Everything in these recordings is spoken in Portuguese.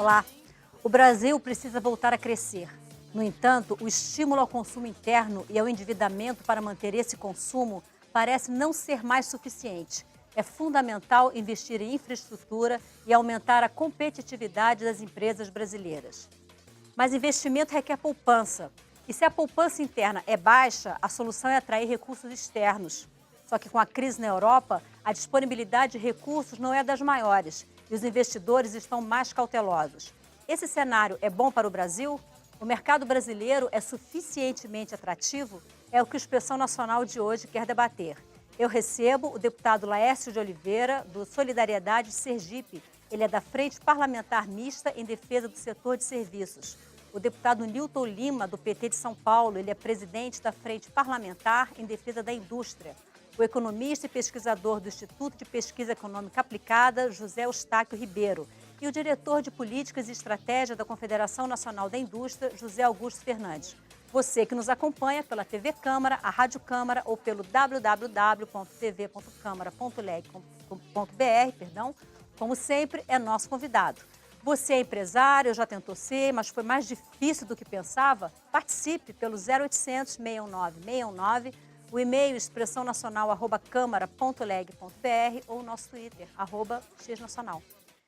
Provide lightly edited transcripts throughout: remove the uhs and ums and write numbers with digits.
Olá! O Brasil precisa voltar a crescer. No entanto, o estímulo ao consumo interno e ao endividamento para manter esse consumo parece não ser mais suficiente. É fundamental investir em infraestrutura e aumentar a competitividade das empresas brasileiras. Mas investimento requer poupança. E se a poupança interna é baixa, a solução é atrair recursos externos. Só que com a crise na Europa, a disponibilidade de recursos não é das maiores e os investidores estão mais cautelosos. Esse cenário é bom para o Brasil? O mercado brasileiro é suficientemente atrativo? É o que o Expressão Nacional de hoje quer debater. Eu recebo o deputado Laércio de Oliveira, do Solidariedade Sergipe. Ele é da Frente Parlamentar Mista em Defesa do Setor de Serviços. O deputado Nilton Lima, do PT de São Paulo, ele é presidente da Frente Parlamentar em Defesa da Indústria. O economista e pesquisador do Instituto de Pesquisa Econômica Aplicada, José Eustáquio Ribeiro. E o diretor de Políticas e Estratégia da Confederação Nacional da Indústria, José Augusto Fernandes. Você que nos acompanha pela TV Câmara, a Rádio Câmara ou pelo www.tv.câmara.leg.br, como sempre, é nosso convidado. Você é empresário, já tentou ser, mas foi mais difícil do que pensava? Participe pelo 0800 619 619, o e-mail expressãonacional@câmara.leg.br ou o nosso Twitter, @xnacional.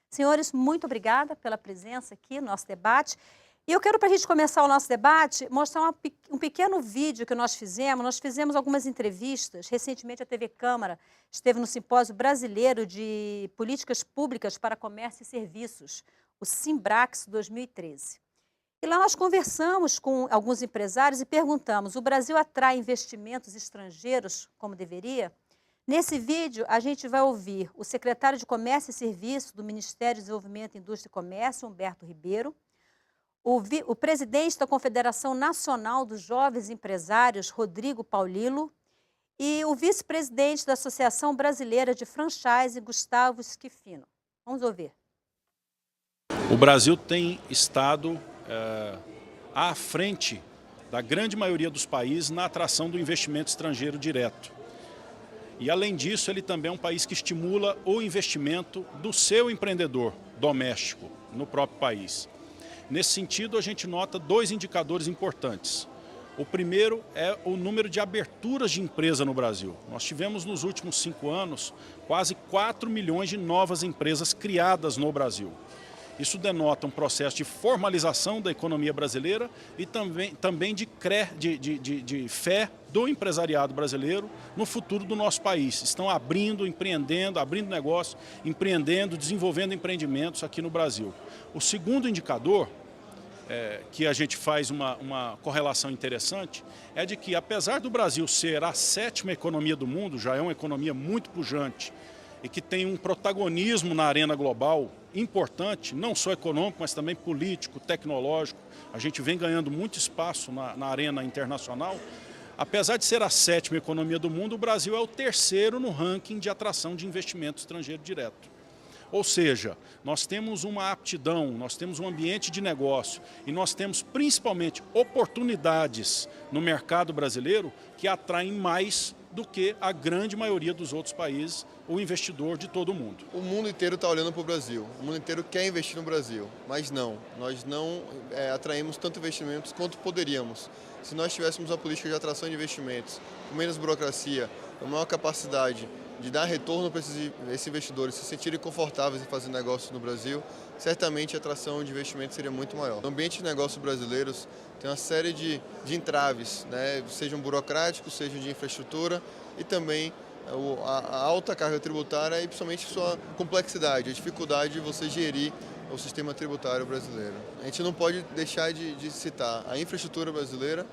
Senhores, muito obrigada pela presença aqui no nosso debate. E eu quero, para a gente começar o nosso debate, mostrar um pequeno vídeo que nós fizemos. Nós fizemos algumas entrevistas. Recentemente, a TV Câmara esteve no Simpósio Brasileiro de Políticas Públicas para Comércio e Serviços, o Simbrax 2013. E lá nós conversamos com alguns empresários e perguntamos: o Brasil atrai investimentos estrangeiros como deveria? Nesse vídeo, a gente vai ouvir o secretário de Comércio e Serviços do Ministério de Desenvolvimento, Indústria e Comércio, Humberto Ribeiro, o presidente da Confederação Nacional dos Jovens Empresários, Rodrigo Paulillo, e o vice-presidente da Associação Brasileira de Franchise, Gustavo Schifino. Vamos ouvir. O Brasil tem estado à frente da grande maioria dos países na atração do investimento estrangeiro direto. E, além disso, ele também é um país que estimula o investimento do seu empreendedor doméstico no próprio país. Nesse sentido, a gente nota dois indicadores importantes. O primeiro é o número de aberturas de empresa no Brasil. Nós tivemos nos últimos 5 anos quase 4 milhões de novas empresas criadas no Brasil. Isso denota um processo de formalização da economia brasileira e também de fé do empresariado brasileiro no futuro do nosso país. Estão abrindo, empreendendo, abrindo negócio, empreendendo, desenvolvendo empreendimentos aqui no Brasil. O segundo indicador, que a gente faz uma correlação interessante, é de que, apesar do Brasil ser a 7ª economia do mundo, já é uma economia muito pujante e que tem um protagonismo na arena global importante, não só econômico, mas também político, tecnológico. A gente vem ganhando muito espaço na arena internacional. Apesar de ser a 7ª economia do mundo, o Brasil é o 3º no ranking de atração de investimento estrangeiro direto. Ou seja, nós temos uma aptidão, nós temos um ambiente de negócio e nós temos principalmente oportunidades no mercado brasileiro que atraem mais do que a grande maioria dos outros países, o investidor de todo o mundo. O mundo inteiro está olhando para o Brasil, o mundo inteiro quer investir no Brasil, mas nós não atraímos tanto investimentos quanto poderíamos. Se nós tivéssemos uma política de atração de investimentos, com menos burocracia, com maior capacidade de dar retorno para esses investidores se sentirem confortáveis em fazer negócios no Brasil, certamente a atração de investimentos seria muito maior. No ambiente de negócios brasileiros tem uma série de entraves, né? Sejam burocráticos, sejam de infraestrutura e também a alta carga tributária e principalmente sua complexidade, a dificuldade de você gerir o sistema tributário brasileiro. A gente não pode deixar de citar a infraestrutura brasileira,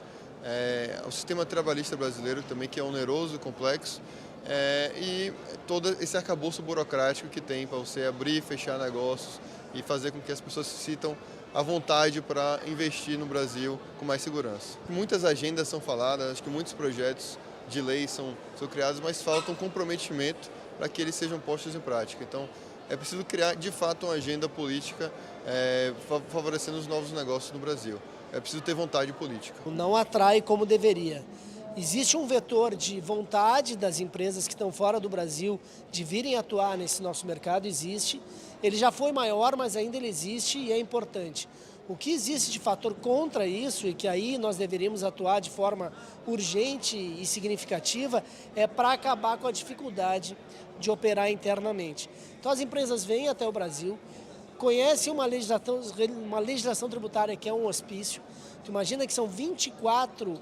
o sistema trabalhista brasileiro também, que é oneroso e complexo, e todo esse arcabouço burocrático que tem para você abrir e fechar negócios e fazer com que as pessoas se sintam à vontade para investir no Brasil com mais segurança. Muitas agendas são faladas, acho que muitos projetos de lei são criados, mas falta um comprometimento para que eles sejam postos em prática. Então, é preciso criar, de fato, uma agenda política favorecendo os novos negócios no Brasil. É preciso ter vontade política. Não atrai como deveria. Existe um vetor de vontade das empresas que estão fora do Brasil de virem atuar nesse nosso mercado, existe. Ele já foi maior, mas ainda ele existe e é importante. O que existe de fator contra isso, e que aí nós deveríamos atuar de forma urgente e significativa, é para acabar com a dificuldade de operar internamente. Então as empresas vêm até o Brasil, conhecem uma legislação tributária que é um hospício. Tu imagina que são 24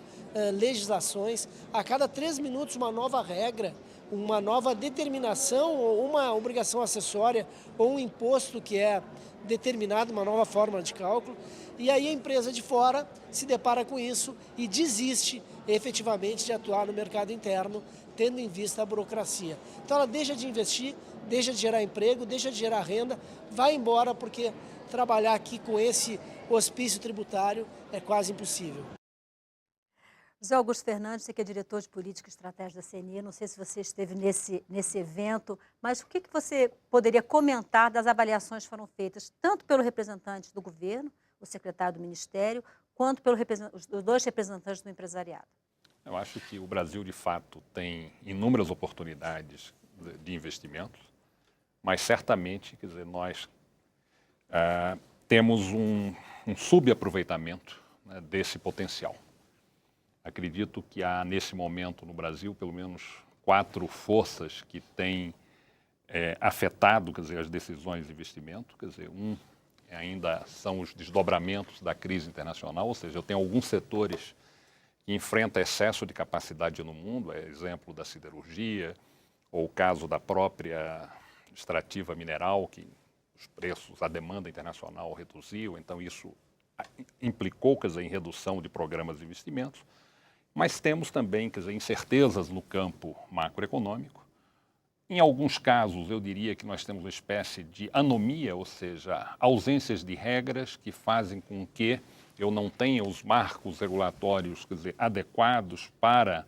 legislações, a cada 3 minutos uma nova regra, uma nova determinação, ou uma obrigação acessória, ou um imposto que é determinado, uma nova fórmula de cálculo, e aí a empresa de fora se depara com isso e desiste efetivamente de atuar no mercado interno, tendo em vista a burocracia. Então ela deixa de investir, deixa de gerar emprego, deixa de gerar renda, vai embora porque trabalhar aqui com esse hospício tributário é quase impossível. José Augusto Fernandes, você que é diretor de Política e Estratégia da CNI, não sei se você esteve nesse evento, mas o que você poderia comentar das avaliações que foram feitas, tanto pelo representante do governo, o secretário do Ministério, quanto os 2 representantes do empresariado? Eu acho que o Brasil, de fato, tem inúmeras oportunidades de investimentos, mas certamente, quer dizer, nós temos um subaproveitamento, né, desse potencial. Acredito que há, nesse momento, no Brasil, pelo menos 4 forças que têm afetado, quer dizer, as decisões de investimento. Quer dizer, ainda são os desdobramentos da crise internacional, ou seja, eu tenho alguns setores que enfrentam excesso de capacidade no mundo, exemplo da siderurgia, ou o caso da própria extrativa mineral, que os preços, a demanda internacional reduziu, então isso implicou, quer dizer, em redução de programas de investimentos. Mas temos também, quer dizer, incertezas no campo macroeconômico. Em alguns casos, eu diria que nós temos uma espécie de anomia, ou seja, ausências de regras que fazem com que eu não tenha os marcos regulatórios, quer dizer, adequados para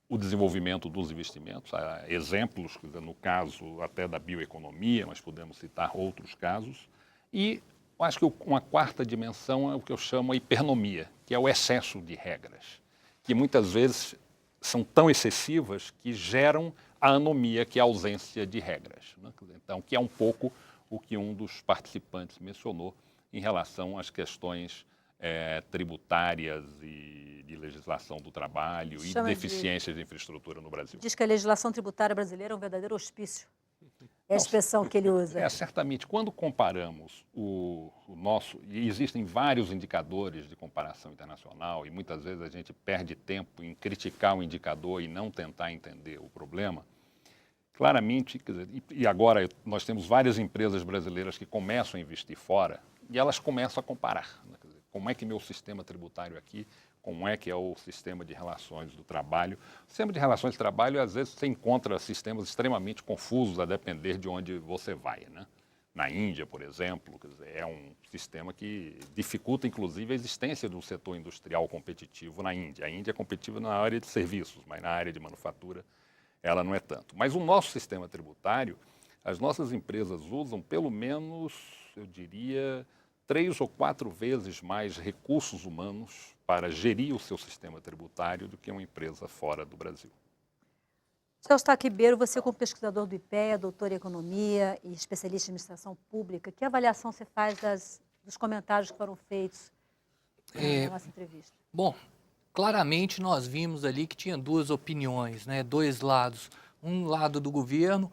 o desenvolvimento dos investimentos. Há exemplos, quer dizer, no caso até da bioeconomia, mas podemos citar outros casos. E eu acho que uma quarta dimensão é o que eu chamo a hipernomia, que é o excesso de regras, que muitas vezes são tão excessivas que geram a anomia, que é a ausência de regras, né? Então, que é um pouco o que um dos participantes mencionou em relação às questões tributárias e de legislação do trabalho e deficiências de infraestrutura no Brasil. Diz que a legislação tributária brasileira é um verdadeiro hospício. É a expressão que ele usa. Certamente. Quando comparamos o nosso... E existem vários indicadores de comparação internacional e muitas vezes a gente perde tempo em criticar o indicador e não tentar entender o problema. Claramente, quer dizer, e agora nós temos várias empresas brasileiras que começam a investir fora e elas começam a comparar, né? Quer dizer, como é que meu sistema tributário aqui, como é que é o sistema de relações do trabalho. O sistema de relações de trabalho, às vezes, você encontra sistemas extremamente confusos a depender de onde você vai, né? Na Índia, por exemplo, quer dizer, é um sistema que dificulta, inclusive, a existência de um setor industrial competitivo na Índia. A Índia é competitiva na área de serviços, mas na área de manufatura ela não é tanto. Mas o nosso sistema tributário, as nossas empresas usam pelo menos, eu diria, 3 ou 4 vezes mais recursos humanos para gerir o seu sistema tributário do que uma empresa fora do Brasil. Seu Eustáquio Ribeiro, você como pesquisador do IPEA, doutor em economia e especialista em administração pública, que avaliação você faz dos comentários que foram feitos na nossa entrevista? Bom, claramente nós vimos ali que tinha 2 opiniões, né? 2 lados. Um lado do governo,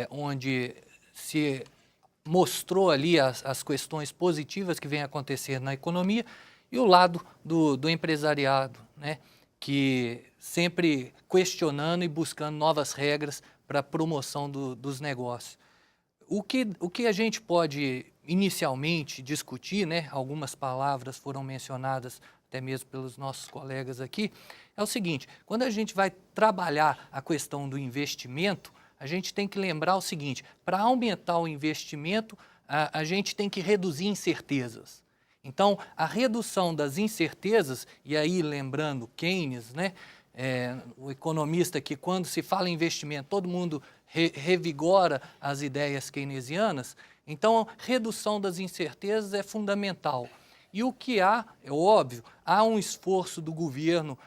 onde se mostrou ali as questões positivas que vêm acontecendo na economia, e o lado do empresariado, né? Que sempre questionando e buscando novas regras para a promoção dos negócios. O que a gente pode inicialmente discutir, né? Algumas palavras foram mencionadas até mesmo pelos nossos colegas aqui, é o seguinte: quando a gente vai trabalhar a questão do investimento, a gente tem que lembrar o seguinte: para aumentar o investimento, a gente tem que reduzir incertezas. Então, a redução das incertezas, e aí lembrando Keynes, né, o economista que quando se fala em investimento, todo mundo revigora as ideias keynesianas, então redução das incertezas é fundamental. E o que há, é óbvio, há um esforço do governo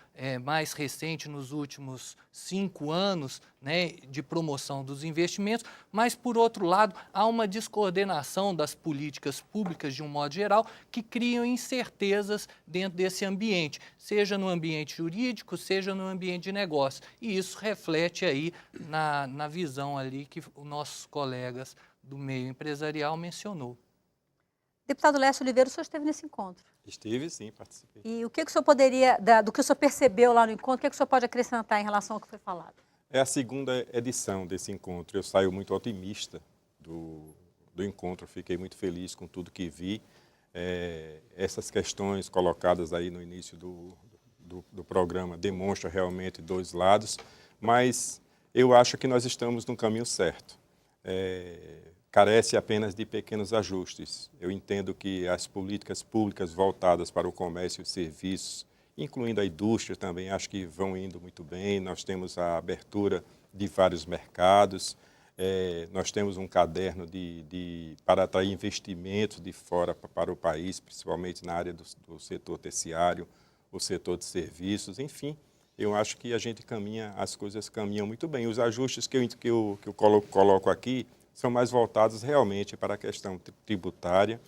mais recente, nos últimos 5 anos, né, de promoção dos investimentos, mas, por outro lado, há uma descoordenação das políticas públicas, de um modo geral, que criam incertezas dentro desse ambiente, seja no ambiente jurídico, seja no ambiente de negócio. E isso reflete aí na visão ali que os nossos colegas do meio empresarial mencionou. Deputado Lécio Oliveira, o senhor esteve nesse encontro. Estive, sim, participei. E o que o senhor poderia, do que o senhor percebeu lá no encontro, o que o senhor pode acrescentar em relação ao que foi falado? É a segunda edição desse encontro. Eu saio muito otimista do encontro, fiquei muito feliz com tudo que vi. Essas questões colocadas aí no início do programa demonstram realmente dois lados, mas eu acho que nós estamos no caminho certo. Carece apenas de pequenos ajustes. Eu entendo que as políticas públicas voltadas para o comércio e serviços, incluindo a indústria também, acho que vão indo muito bem. Nós temos a abertura de vários mercados, nós temos um caderno para atrair investimentos de fora para o país, principalmente na área do setor terciário, o setor de serviços, enfim. Eu acho que a gente as coisas caminham muito bem. Os ajustes que eu coloco aqui são mais voltados realmente para a questão tributária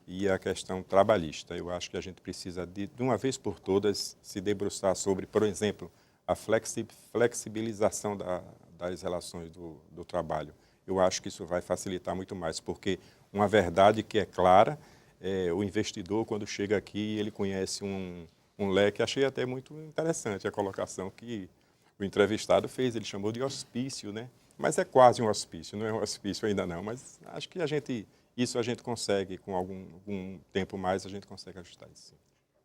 e a questão trabalhista. Eu acho que a gente precisa, de uma vez por todas, se debruçar sobre, por exemplo, a flexibilização das relações do trabalho. Eu acho que isso vai facilitar muito mais, porque uma verdade que é clara, o investidor, quando chega aqui, ele conhece um leque. Achei até muito interessante a colocação que o entrevistado fez, ele chamou de hospício, né? Mas é quase um hospício, não é um hospício ainda não, mas acho que isso a gente consegue, com algum tempo mais, a gente consegue ajustar isso.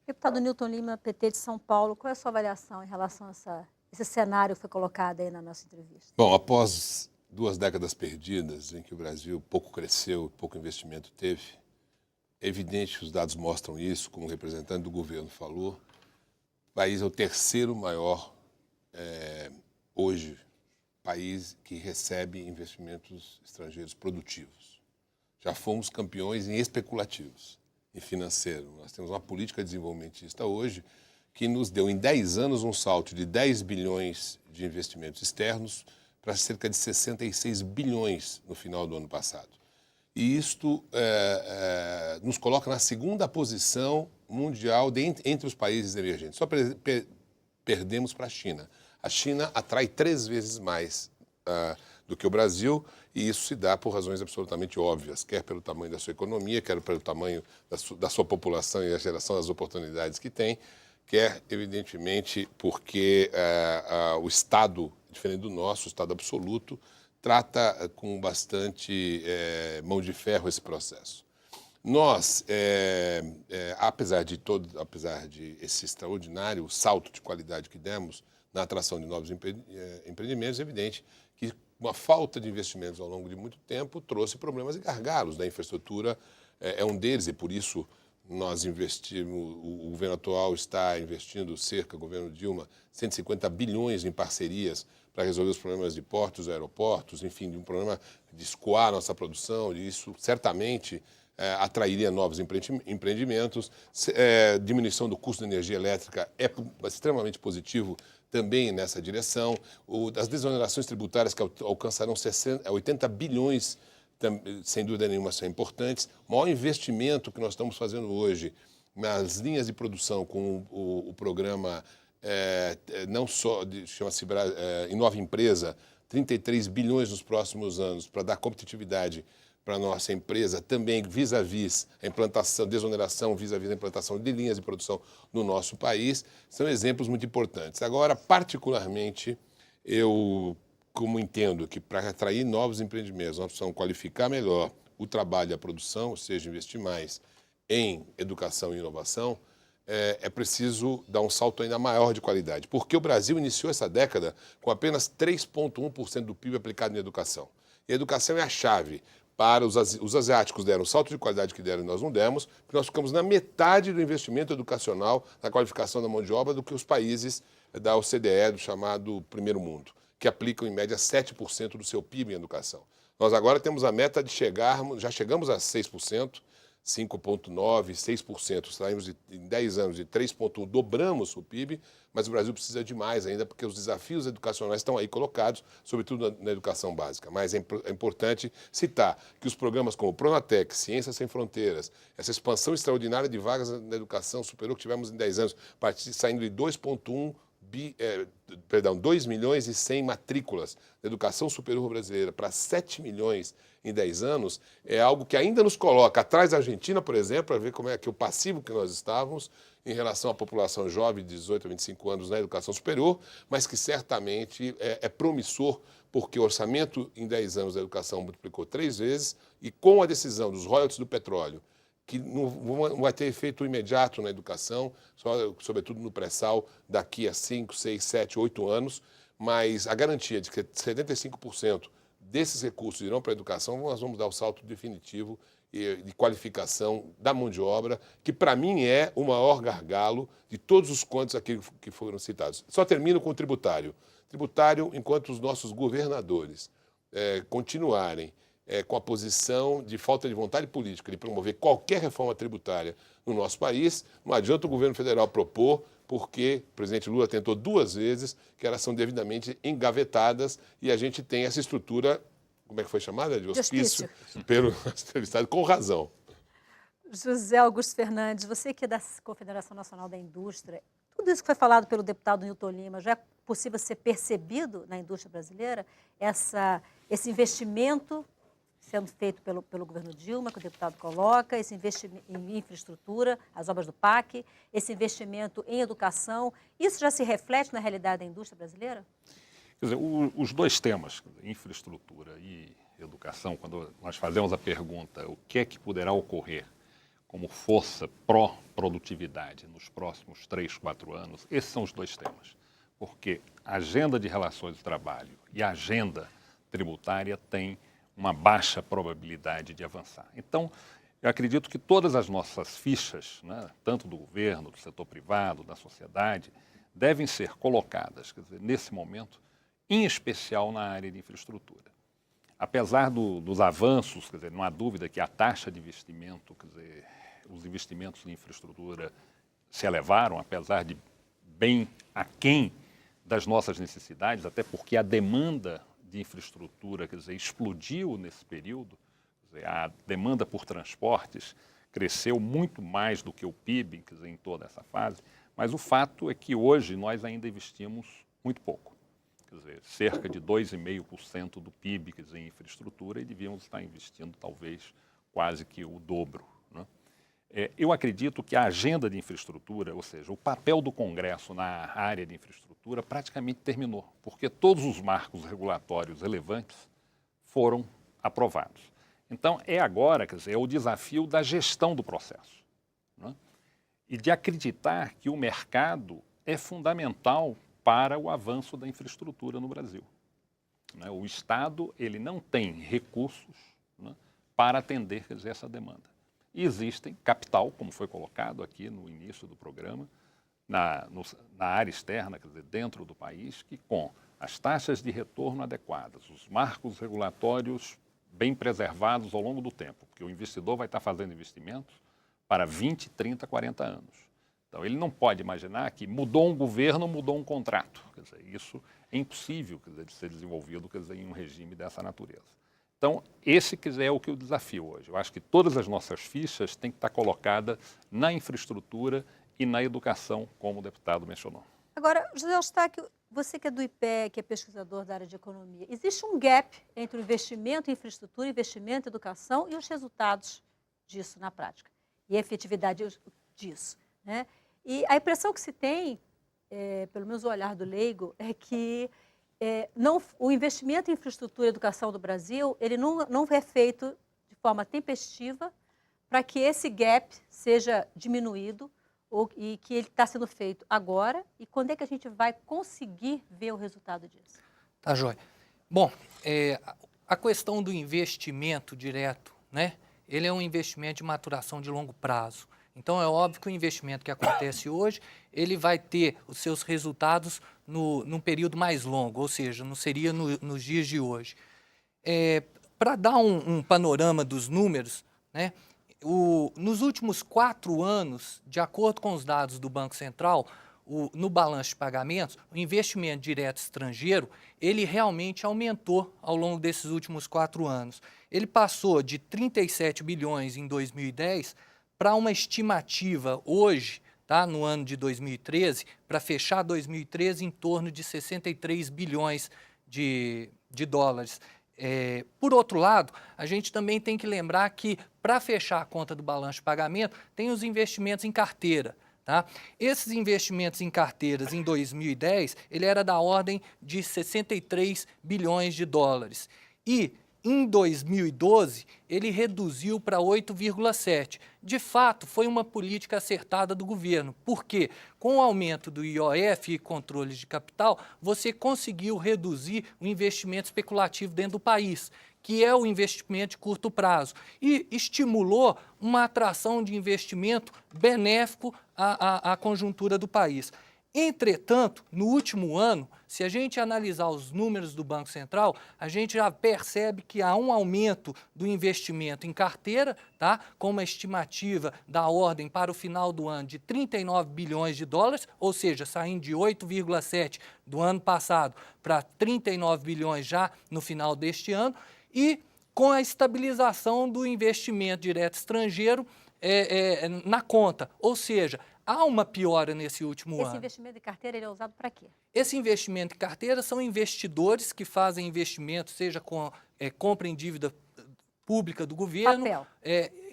Deputado Newton Lima, PT de São Paulo, qual é a sua avaliação em relação a esse cenário que foi colocado aí na nossa entrevista? Bom, após 2 décadas perdidas, em que o Brasil pouco cresceu, pouco investimento teve, é evidente que os dados mostram isso, como o representante do governo falou, o país é o 3º maior hoje, país que recebe investimentos estrangeiros produtivos. Já fomos campeões em especulativos, em financeiro. Nós temos uma política desenvolvimentista hoje que nos deu em 10 anos um salto de 10 bilhões de investimentos externos para cerca de 66 bilhões no final do ano passado. E isto nos coloca na 2ª posição mundial entre os países emergentes. Só perdemos para a China. A China atrai 3 vezes mais do que o Brasil, e isso se dá por razões absolutamente óbvias, quer pelo tamanho da sua economia, quer pelo tamanho da sua população e a geração das oportunidades que tem, quer, evidentemente, porque o Estado, diferente do nosso, o Estado absoluto, trata com bastante mão de ferro esse processo. Nós, apesar de esse extraordinário salto de qualidade que demos na atração de novos empreendimentos, é evidente que uma falta de investimentos ao longo de muito tempo trouxe problemas e gargalos. Da infraestrutura é um deles, e por isso nós investimos, o governo atual está investindo o governo Dilma, 150 bilhões em parcerias para resolver os problemas de portos, aeroportos, enfim, de um problema de escoar a nossa produção, e isso certamente atrairia novos empreendimentos. Diminuição do custo da energia elétrica é extremamente positivo também nessa direção. As desonerações tributárias que alcançarão 80 bilhões, sem dúvida nenhuma, são importantes. O maior investimento que nós estamos fazendo hoje nas linhas de produção com o programa, não só, chama-se Inova Empresa, 33 bilhões nos próximos anos para dar competitividade para a nossa empresa, também vis-à-vis a implantação, desoneração vis-à-vis a implantação de linhas de produção no nosso país, são exemplos muito importantes. Agora, particularmente, eu, como entendo que para atrair novos empreendimentos, nós precisamos qualificar melhor o trabalho e a produção, ou seja, investir mais em educação e inovação, é preciso dar um salto ainda maior de qualidade, porque o Brasil iniciou essa década com apenas 3,1% do PIB aplicado em educação. E a educação é a chave. Para os asiáticos deram o salto de qualidade que deram e nós não demos, porque nós ficamos na metade do investimento educacional, na qualificação da mão de obra, do que os países da OCDE, do chamado primeiro mundo, que aplicam em média 7% do seu PIB em educação. Nós agora temos a meta de já chegamos a 6%, 5,9%, 6%. Saímos em 10 anos de 3,1%, dobramos o PIB, mas o Brasil precisa de mais ainda, porque os desafios educacionais estão aí colocados, sobretudo na educação básica. Mas é importante citar que os programas como o Pronatec, Ciências Sem Fronteiras, essa expansão extraordinária de vagas na educação superior que tivemos em 10 anos, saindo de 2 milhões e 100 matrículas da educação superior brasileira para 7 milhões em 10 anos, é algo que ainda nos coloca atrás da Argentina, por exemplo, para ver como é que o passivo que nós estávamos em relação à população jovem de 18 a 25 anos na educação superior, mas que certamente é promissor, porque o orçamento em 10 anos da educação multiplicou 3 vezes e com a decisão dos royalties do petróleo, que não vai ter efeito imediato na educação, sobretudo no pré-sal, daqui a 5, 6, 7, 8 anos, mas a garantia de que 75% desses recursos irão para a educação, nós vamos dar o salto definitivo de qualificação da mão de obra, que para mim é o maior gargalo de todos os contos aqui que foram citados. Só termino com o tributário. Tributário, enquanto os nossos governadores continuarem com a posição de falta de vontade política de promover qualquer reforma tributária no nosso país, não adianta o governo federal propor, porque o presidente Lula tentou 2 vezes, que elas são devidamente engavetadas e a gente tem essa estrutura, como é que foi chamada? De hospício, pelo entrevistado, com razão. José Augusto Fernandes, você que é da Confederação Nacional da Indústria, tudo isso que foi falado pelo deputado Newton Lima, já é possível ser percebido na indústria brasileira? Esse investimento sendo feito pelo governo Dilma, que o deputado coloca, esse investimento em infraestrutura, as obras do PAC, esse investimento em educação, isso já se reflete na realidade da indústria brasileira? Quer dizer, os dois temas, infraestrutura e educação, quando nós fazemos a pergunta o que é que poderá ocorrer como força pró-produtividade nos próximos 3, 4 anos, esses são os dois temas. Porque a agenda de relações de trabalho e a agenda tributária têm uma baixa probabilidade de avançar. Então, eu acredito que todas as nossas fichas, né, tanto do governo, do setor privado, da sociedade, devem ser colocadas, quer dizer, nesse momento, em especial na área de infraestrutura. Apesar dos avanços, quer dizer, não há dúvida que a taxa de investimento, quer dizer, os investimentos em infraestrutura se elevaram, apesar de bem aquém das nossas necessidades, até porque a demanda de infraestrutura, quer dizer, explodiu nesse período. Quer dizer, a demanda por transportes cresceu muito mais do que o PIB, quer dizer, em toda essa fase, mas o fato é que hoje nós ainda investimos muito pouco. Quer dizer, cerca de 2,5% do PIB, quer dizer, em infraestrutura, e devíamos estar investindo talvez quase que o dobro, né? Eu acredito que a agenda de infraestrutura, ou seja, o papel do Congresso na área de infraestrutura praticamente terminou, porque todos os marcos regulatórios relevantes foram aprovados. Então, agora, quer dizer, é o desafio da gestão do processo, né? E de acreditar que o mercado é fundamental para o avanço da infraestrutura no Brasil, né? O Estado ele não tem recursos, né, para atender, quer dizer, essa demanda. E existem capital, como foi colocado aqui no início do programa, na área externa, quer dizer, dentro do país, que com as taxas de retorno adequadas, os marcos regulatórios bem preservados ao longo do tempo, porque o investidor vai estar fazendo investimentos para 20, 30, 40 anos. Então, ele não pode imaginar que mudou um governo, mudou um contrato. Quer dizer, isso é impossível, quer dizer, de ser desenvolvido, quer dizer, em um regime dessa natureza. Então, esse é o que eu desafio hoje. Eu acho que todas as nossas fichas têm que estar colocadas na infraestrutura e na educação, como o deputado mencionou. Agora, José Eustáquio, você que é do IPE, que é pesquisador da área de economia, existe um gap entre o investimento em infraestrutura, investimento em educação e os resultados disso na prática, e a efetividade disso, né? E a impressão que se tem, pelo menos o olhar do leigo, é que o investimento em infraestrutura e educação do Brasil, ele não é feito de forma tempestiva para que esse gap seja diminuído e que ele está sendo feito agora. E quando é que a gente vai conseguir ver o resultado disso? Tá, joia. Bom, a questão do investimento direto, né? Ele é um investimento de maturação de longo prazo. Então, é óbvio que o investimento que acontece hoje, ele vai ter os seus resultados num período mais longo, ou seja, não seria nos dias de hoje. Para dar um panorama dos números, né, nos últimos 4 anos, de acordo com os dados do Banco Central, no balanço de pagamentos, o investimento direto estrangeiro, ele realmente aumentou ao longo desses últimos 4 anos. Ele passou de 37 bilhões em 2010 para uma estimativa hoje, tá, no ano de 2013, para fechar 2013 em torno de 63 bilhões de dólares. Por outro lado, a gente também tem que lembrar que, para fechar a conta do balanço de pagamento, tem os investimentos em carteira. Tá? Esses investimentos em carteiras em 2010, ele era da ordem de 63 bilhões de dólares. E em 2012, ele reduziu para 8,7. De fato, foi uma política acertada do governo, porque com o aumento do IOF e controles de capital, você conseguiu reduzir o investimento especulativo dentro do país, que é o investimento de curto prazo, e estimulou uma atração de investimento benéfico à conjuntura do país. Entretanto, no último ano, se a gente analisar os números do Banco Central, a gente já percebe que há um aumento do investimento em carteira, tá? Com uma estimativa da ordem para o final do ano de 39 bilhões de dólares, ou seja, saindo de 8,7 do ano passado para 39 bilhões já no final deste ano, e com a estabilização do investimento direto estrangeiro na conta, ou seja, há uma piora nesse último ano. Esse investimento em carteira ele é usado para quê? Esse investimento em carteira são investidores que fazem investimento, seja com compra em dívida pública do governo, Papel.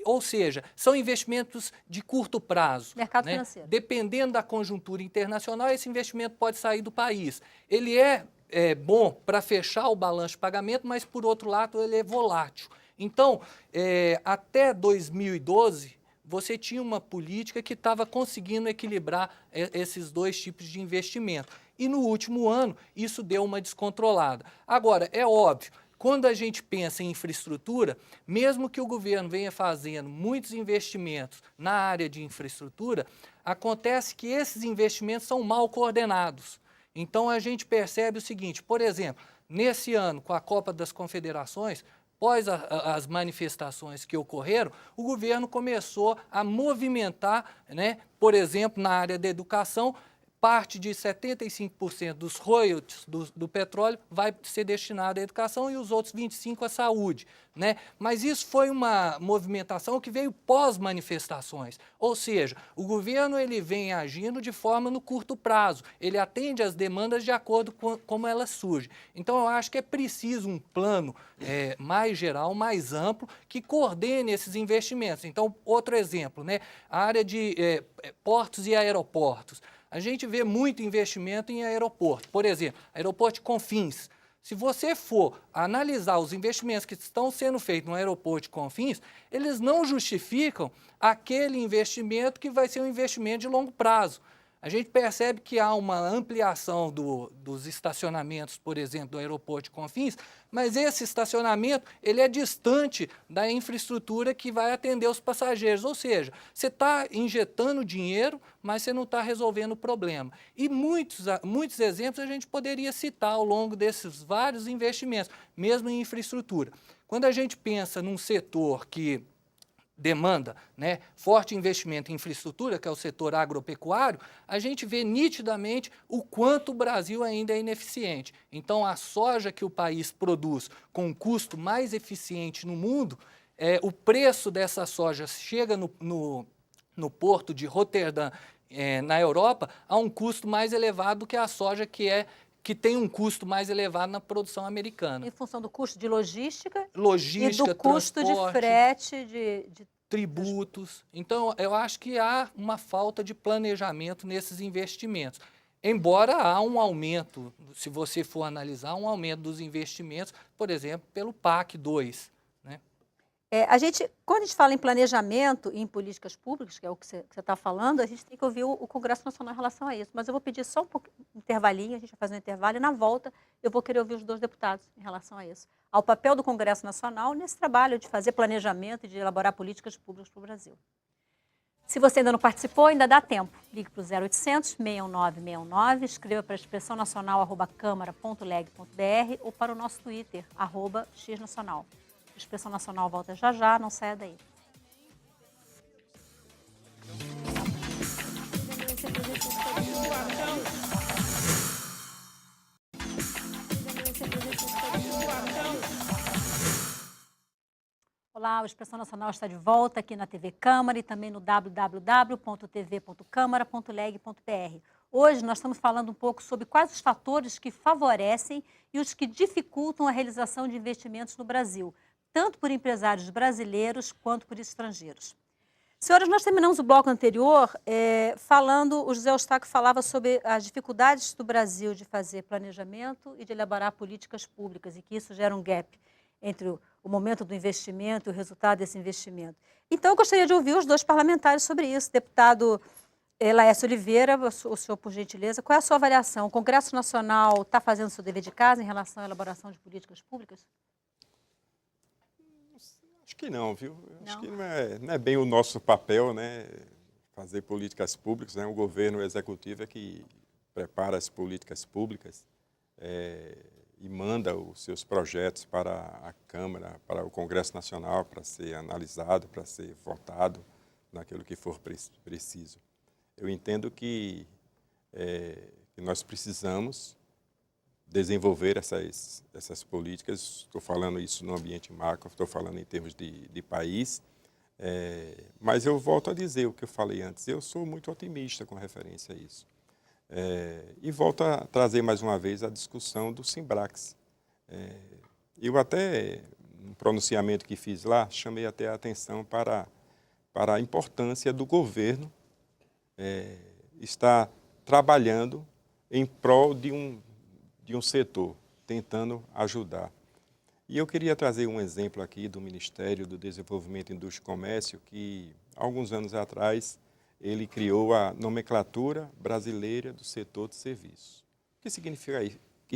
ou seja, são investimentos de curto prazo. Mercado né? financeiro. Dependendo da conjuntura internacional, esse investimento pode sair do país. Ele é bom para fechar o balanço de pagamento, mas, por outro lado, ele é volátil. Então, até 2012, você tinha uma política que estava conseguindo equilibrar esses dois tipos de investimento. E no último ano, isso deu uma descontrolada. Agora, é óbvio, quando a gente pensa em infraestrutura, mesmo que o governo venha fazendo muitos investimentos na área de infraestrutura, acontece que esses investimentos são mal coordenados. Então, a gente percebe o seguinte, por exemplo, nesse ano, com a Copa das Confederações, após as manifestações que ocorreram, o governo começou a movimentar, né, por exemplo, na área da educação, parte de 75% dos royalties do petróleo vai ser destinado à educação e os outros 25% à saúde. Né? Mas isso foi uma movimentação que veio pós-manifestações, ou seja, o governo ele vem agindo de forma no curto prazo, ele atende às demandas de acordo com como elas surgem. Então, eu acho que é preciso um plano mais geral, mais amplo, que coordene esses investimentos. Então, outro exemplo, né? A área de portos e aeroportos. A gente vê muito investimento em aeroporto. Por exemplo, aeroporto de Confins. Se você for analisar os investimentos que estão sendo feitos no aeroporto de Confins, eles não justificam aquele investimento que vai ser um investimento de longo prazo. A gente percebe que há uma ampliação dos estacionamentos, por exemplo, do aeroporto de Confins, mas esse estacionamento ele é distante da infraestrutura que vai atender os passageiros. Ou seja, você está injetando dinheiro, mas você não está resolvendo o problema. E muitos exemplos a gente poderia citar ao longo desses vários investimentos, mesmo em infraestrutura. Quando a gente pensa num setor que demanda, né, forte investimento em infraestrutura, que é o setor agropecuário, a gente vê nitidamente o quanto o Brasil ainda é ineficiente. Então, a soja que o país produz com um custo mais eficiente no mundo, o preço dessa soja chega no porto de Roterdã, na Europa, a um custo mais elevado do que a soja que tem um custo mais elevado na produção americana. Em função do custo de logística e do custo de frete, de tributos. Então, eu acho que há uma falta de planejamento nesses investimentos. Embora há um aumento, se você for analisar, um aumento dos investimentos, por exemplo, pelo PAC 2. Né? Quando a gente fala em planejamento e em políticas públicas, que é o que você está falando, a gente tem que ouvir o Congresso Nacional em relação a isso. Mas eu vou pedir só um intervalinho, a gente vai fazer um intervalo, e na volta eu vou querer ouvir os dois deputados em relação a isso. Ao papel do Congresso Nacional nesse trabalho de fazer planejamento e de elaborar políticas públicas para o Brasil. Se você ainda não participou, ainda dá tempo. Ligue para o 0800 619 619, escreva para a expressãonacional@câmara.leg.br ou para o nosso Twitter, @xnacional. A Expressão Nacional volta já já, não saia daí. Olá, o Expressão Nacional está de volta aqui na TV Câmara e também no www.tv.câmara.leg.br. Hoje nós estamos falando um pouco sobre quais os fatores que favorecem e os que dificultam a realização de investimentos no Brasil, tanto por empresários brasileiros quanto por estrangeiros. Senhoras, nós terminamos o bloco anterior o José Eustáquio falava sobre as dificuldades do Brasil de fazer planejamento e de elaborar políticas públicas e que isso gera um gap entre o momento do investimento e o resultado desse investimento. Então, eu gostaria de ouvir os dois parlamentares sobre isso. Deputado Laércio Oliveira, o senhor, por gentileza, qual é a sua avaliação? O Congresso Nacional está fazendo o seu dever de casa em relação à elaboração de políticas públicas? Acho que não, viu? Não? Acho que não é bem o nosso papel, né? Fazer políticas públicas, né? O governo executivo é que prepara as políticas públicas e manda os seus projetos para a Câmara, para o Congresso Nacional, para ser analisado, para ser votado naquilo que for preciso. Eu entendo que nós precisamos desenvolver essas políticas. Estou falando isso no ambiente macro, estou falando em termos de país, mas eu volto a dizer o que eu falei antes. Eu sou muito otimista com referência a isso. E volto a trazer mais uma vez a discussão do Simbrax. Eu até, no pronunciamento que fiz lá, chamei até a atenção para a importância do governo estar trabalhando em prol de um setor, tentando ajudar. E eu queria trazer um exemplo aqui do Ministério do Desenvolvimento, Indústria e Comércio, que, há alguns anos atrás, ele criou a Nomenclatura Brasileira do Setor de Serviços. O que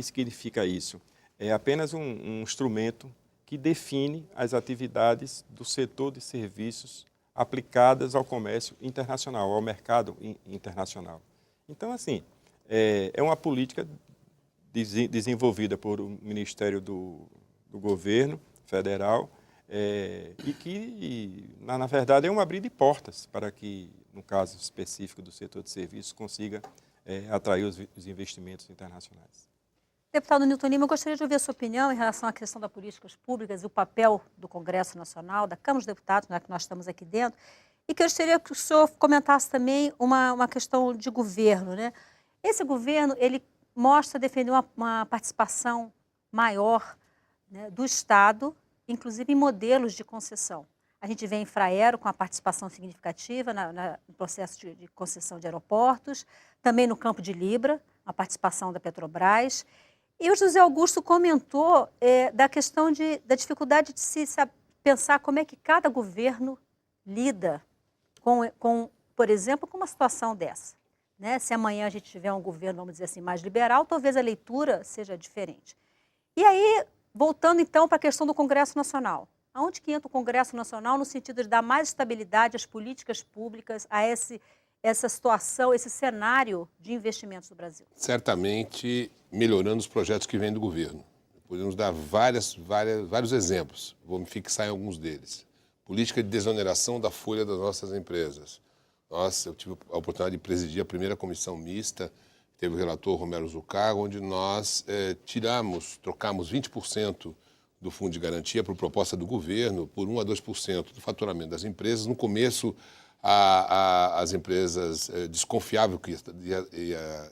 significa isso? É apenas um instrumento que define as atividades do setor de serviços aplicadas ao comércio internacional, ao mercado internacional. Então, assim, é uma política desenvolvida por o Ministério do Governo Federal e que, na verdade, é um abrir de portas para que, no caso específico do setor de serviços, consiga atrair os investimentos internacionais. Deputado Nilton Lima, eu gostaria de ouvir a sua opinião em relação à questão das políticas públicas e o papel do Congresso Nacional, da Câmara dos Deputados, né, que nós estamos aqui dentro, e que eu gostaria que o senhor comentasse também uma questão de governo, né? Esse governo, ele mostra defender uma participação maior, né, do Estado, inclusive em modelos de concessão. A gente vê a Infraero com a participação significativa no processo de concessão de aeroportos, também no campo de Libra, a participação da Petrobras. E o José Augusto comentou da questão da dificuldade de se pensar como é que cada governo lida com, por exemplo, com uma situação dessa. Né? Se amanhã a gente tiver um governo, vamos dizer assim, mais liberal, talvez a leitura seja diferente. E aí, voltando então para a questão do Congresso Nacional. Aonde que entra o Congresso Nacional no sentido de dar mais estabilidade às políticas públicas, a essa situação, esse cenário de investimentos do Brasil? Certamente melhorando os projetos que vêm do governo. Podemos dar vários exemplos, vou me fixar em alguns deles. Política de desoneração da folha das nossas empresas. Eu tive a oportunidade de presidir a primeira comissão mista, teve o relator Romero Zuccar, onde nós trocamos 20% do fundo de garantia por proposta do governo por 1 a 2% do faturamento das empresas. No começo, as empresas desconfiavam que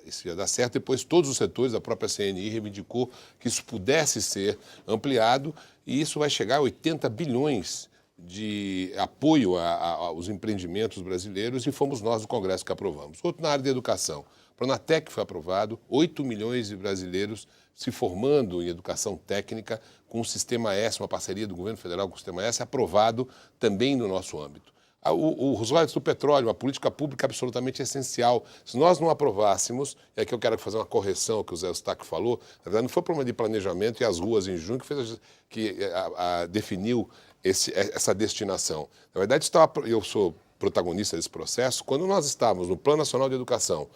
isso ia dar certo. Depois, todos os setores, a própria CNI reivindicou que isso pudesse ser ampliado e isso vai chegar a 80 bilhões de apoio aos empreendimentos brasileiros e fomos nós do Congresso que aprovamos. Outro na área da educação. O Pronatec foi aprovado, 8 milhões de brasileiros se formando em educação técnica com o Sistema S, uma parceria do governo federal com o Sistema S, aprovado também no nosso âmbito. Os royalties do petróleo, uma política pública absolutamente essencial. Se nós não aprovássemos, e aqui eu quero fazer uma correção ao que o Zé Eustáquio falou, na verdade não foi problema de planejamento e as ruas em junho que definiu essa destinação. Na verdade, eu sou protagonista desse processo. Quando nós estávamos no Plano Nacional de Educação,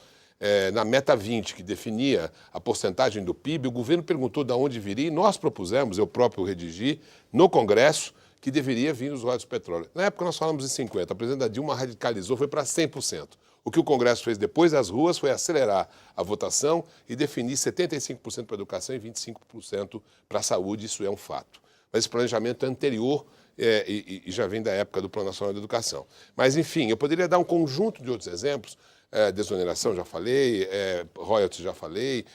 na Meta 20, que definia a porcentagem do PIB, o governo perguntou de onde viria e nós propusemos, eu próprio redigi, no Congresso, que deveria vir dos royalties do petróleo. Na época nós falamos em 50%, a presidenta Dilma radicalizou, foi para 100%. O que o Congresso fez depois das ruas foi acelerar a votação e definir 75% para a educação e 25% para a saúde, isso é um fato. Mas esse planejamento é anterior e já vem da época do Plano Nacional de Educação. Mas, enfim, eu poderia dar um conjunto de outros exemplos. Desoneração, já falei, royalties, já falei,